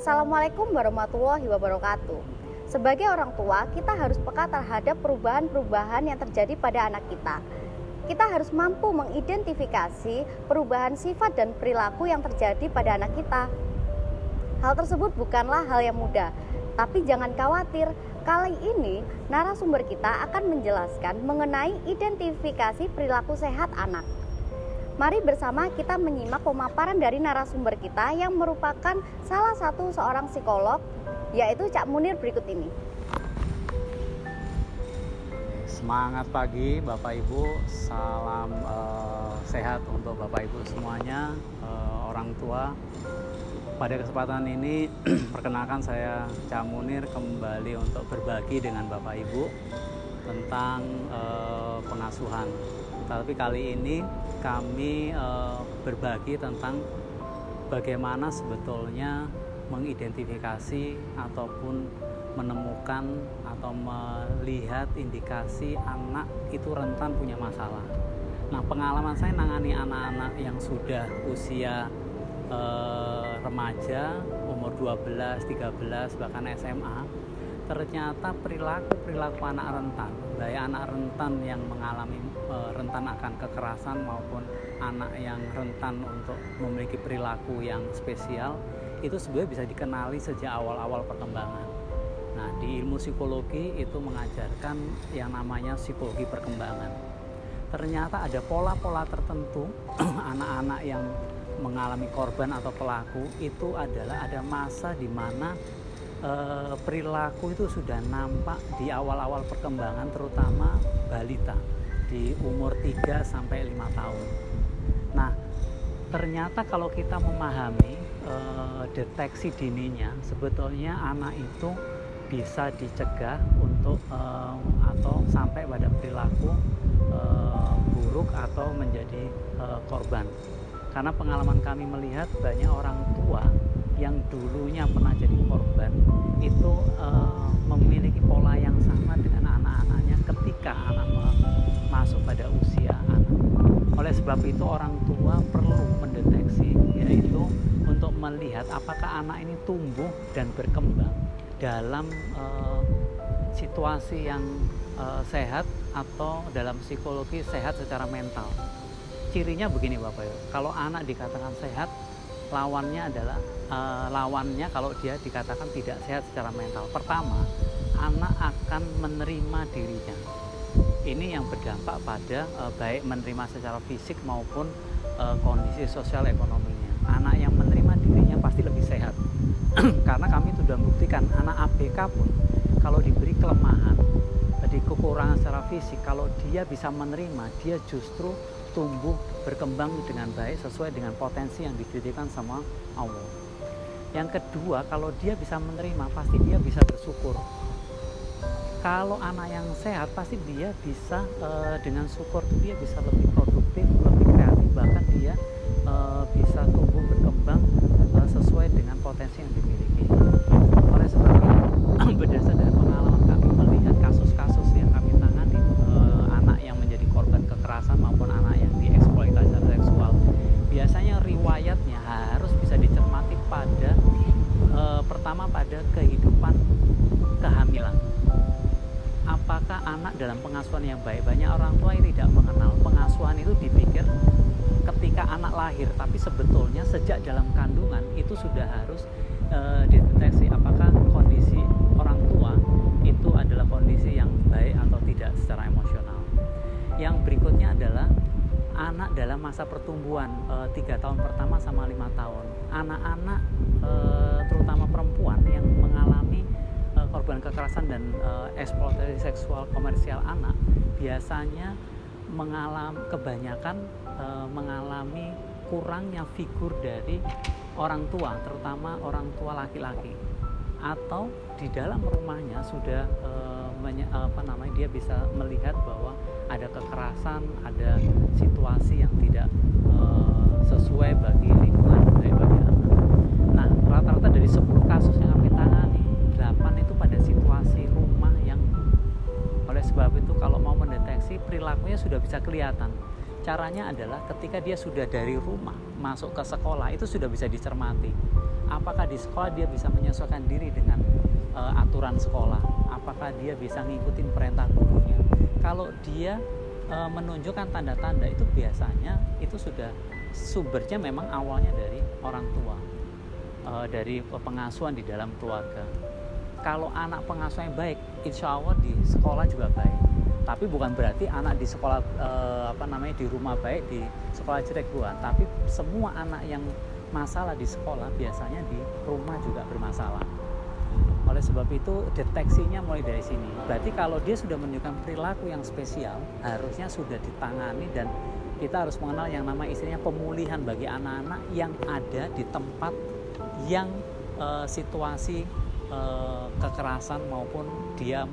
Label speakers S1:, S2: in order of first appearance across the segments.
S1: Assalamualaikum warahmatullahi wabarakatuh. Sebagai orang tua, kita harus peka terhadap perubahan-perubahan yang terjadi pada anak kita. Kita harus mampu mengidentifikasi perubahan sifat dan perilaku yang terjadi pada anak kita. Hal tersebut bukanlah hal yang mudah, tapi jangan khawatir. Kali ini, narasumber kita akan menjelaskan mengenai identifikasi perilaku sehat anak. Mari bersama kita menyimak pemaparan dari narasumber kita yang merupakan salah satu seorang psikolog, yaitu Cak Munir berikut ini.
S2: Semangat pagi Bapak Ibu, salam sehat untuk Bapak Ibu semuanya, orang tua. Pada kesempatan ini perkenalkan saya Cak Munir kembali untuk berbagi dengan Bapak Ibu tentang pengasuhan. Tapi kali ini kami berbagi tentang bagaimana sebetulnya mengidentifikasi ataupun menemukan atau melihat indikasi anak itu rentan punya masalah. Nah, pengalaman saya nangani anak-anak yang sudah usia remaja, umur 12, 13, bahkan SMA, ternyata perilaku anak rentan, baik anak rentan yang mengalami rentan akan kekerasan maupun anak yang rentan untuk memiliki perilaku yang spesial, itu sebenarnya bisa dikenali sejak awal-awal perkembangan. Nah, di ilmu psikologi itu mengajarkan yang namanya psikologi perkembangan. Ternyata ada pola-pola tertentu anak-anak yang mengalami korban atau pelaku itu adalah ada masa di mana perilaku itu sudah nampak di awal-awal perkembangan, terutama balita di umur 3 sampai 5 tahun. Nah, ternyata kalau kita memahami deteksi dininya, sebetulnya anak itu bisa dicegah untuk atau sampai pada perilaku buruk atau menjadi korban. Karena pengalaman kami melihat banyak orang tua yang dulunya pernah jadi korban itu memiliki pola yang sama dengan anak-anaknya ketika anak masuk pada usia anak. Oleh sebab itu orang tua perlu mendeteksi, yaitu untuk melihat apakah anak ini tumbuh dan berkembang dalam situasi yang sehat atau dalam psikologi sehat secara mental. Cirinya begini Bapak Ibu, kalau anak dikatakan sehat, lawannya adalah kalau dia dikatakan tidak sehat secara mental. Pertama, anak akan menerima dirinya. Ini yang berdampak pada baik menerima secara fisik maupun kondisi sosial ekonominya. Anak yang menerima dirinya pasti lebih sehat. Karena kami sudah membuktikan anak ABK pun kalau diberi kelemahan, di kekurangan secara fisik, kalau dia bisa menerima, dia justru tumbuh berkembang dengan baik sesuai dengan potensi yang diberikan sama Allah. Yang kedua, kalau dia bisa menerima, pasti dia bisa bersyukur. Kalau anak yang sehat, pasti dia bisa dengan syukur itu dia bisa lebih produktif, lebih kreatif, bahkan dia bisa tumbuh berkembang sesuai dengan potensi yang dimiliki. Oleh sebab itu, berdasar dari pengalaman kami melihat kasus-kasus yang kami tangani, anak yang menjadi korban kekerasan maupun anak yang dieksploitasi seksual, biasanya riwayatnya harus bisa dicermati pada pertama pada kehidupan kehamilan. Apakah anak dalam pengasuhan yang baik? Banyak orang tua yang tidak mengenal pengasuhan itu dipikir ketika anak lahir, tapi sebetulnya sejak dalam kandungan itu sudah harus dideteksi apakah kondisi orang tua itu adalah kondisi yang baik atau tidak secara emosional. Yang berikutnya adalah anak dalam masa pertumbuhan 3 tahun pertama sama 5 tahun. Anak-anak terutama perempuan yang mengalami korban kekerasan dan eksploitasi seksual komersial anak biasanya kebanyakan mengalami kurangnya figur dari orang tua, terutama orang tua laki-laki, atau di dalam rumahnya sudah dia bisa melihat bahwa ada kekerasan, ada situasi yang tidak sesuai bagi lingkungan, bagi anak. Nah, rata-rata dari 10 kasus yang kami tangani, 8 itu pada situasi rumah yang, oleh sebab itu kalau mau mendeteksi perilakunya sudah bisa kelihatan. Caranya adalah ketika dia sudah dari rumah masuk ke sekolah itu sudah bisa dicermati apakah di sekolah dia bisa menyesuaikan diri dengan aturan sekolah, apakah dia bisa ngikutin perintah gurunya. Kalau dia menunjukkan tanda-tanda itu, biasanya itu sudah sumbernya memang awalnya dari orang tua, dari pengasuhan di dalam keluarga. Kalau anak pengasuhnya baik, insya Allah di sekolah juga baik. Tapi bukan berarti anak di sekolah di rumah baik, di sekolah jelek, bukan. Tapi semua anak yang masalah di sekolah biasanya di rumah juga bermasalah. Oleh sebab itu deteksinya mulai dari sini. Berarti kalau dia sudah menunjukkan perilaku yang spesial, harusnya sudah ditangani, dan kita harus mengenal yang nama istilahnya pemulihan bagi anak-anak yang ada di tempat yang situasi kekerasan, maupun dia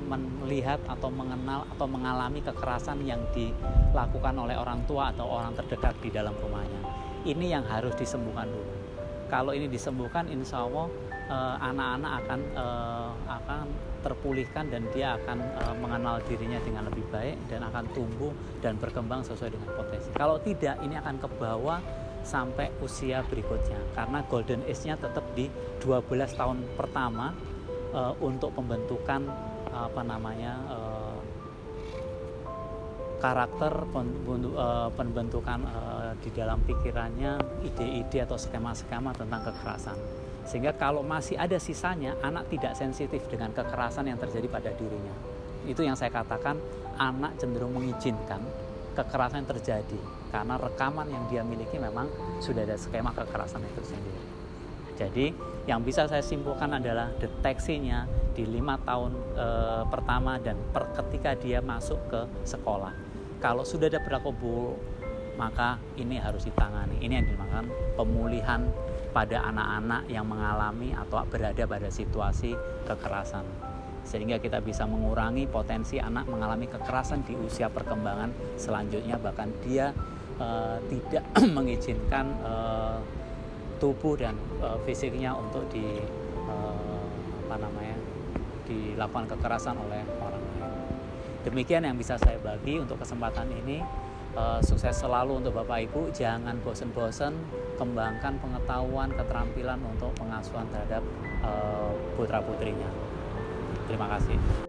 S2: melihat atau mengenal atau mengalami kekerasan yang dilakukan oleh orang tua atau orang terdekat di dalam rumahnya. Ini yang harus disembuhkan dulu. Kalau ini disembuhkan, insya Allah anak-anak akan terpulihkan, dan dia akan mengenal dirinya dengan lebih baik dan akan tumbuh dan berkembang sesuai dengan potensi. Kalau tidak, ini akan kebawa sampai usia berikutnya, karena golden age-nya tetap di 12 tahun pertama untuk pembentukan karakter, pembentukan di dalam pikirannya ide-ide atau skema-skema tentang kekerasan. Sehingga kalau masih ada sisanya, anak tidak sensitif dengan kekerasan yang terjadi pada dirinya. Itu yang saya katakan, anak cenderung mengizinkan kekerasan yang terjadi karena rekaman yang dia miliki memang sudah ada skema kekerasan itu sendiri. Jadi yang bisa saya simpulkan adalah deteksinya di 5 tahun pertama dan ketika dia masuk ke sekolah. Kalau sudah ada perilaku buruk, maka ini harus ditangani. Ini yang dinamakan pemulihan pada anak-anak yang mengalami atau berada pada situasi kekerasan, sehingga kita bisa mengurangi potensi anak mengalami kekerasan di usia perkembangan selanjutnya. Bahkan dia tidak mengizinkan tubuh dan fisiknya untuk dilakukan kekerasan oleh orang lain. Demikian yang bisa saya bagi untuk kesempatan ini. Sukses selalu untuk Bapak Ibu. Jangan bosan-bosan kembangkan pengetahuan, keterampilan untuk pengasuhan terhadap putra-putrinya. Terima kasih.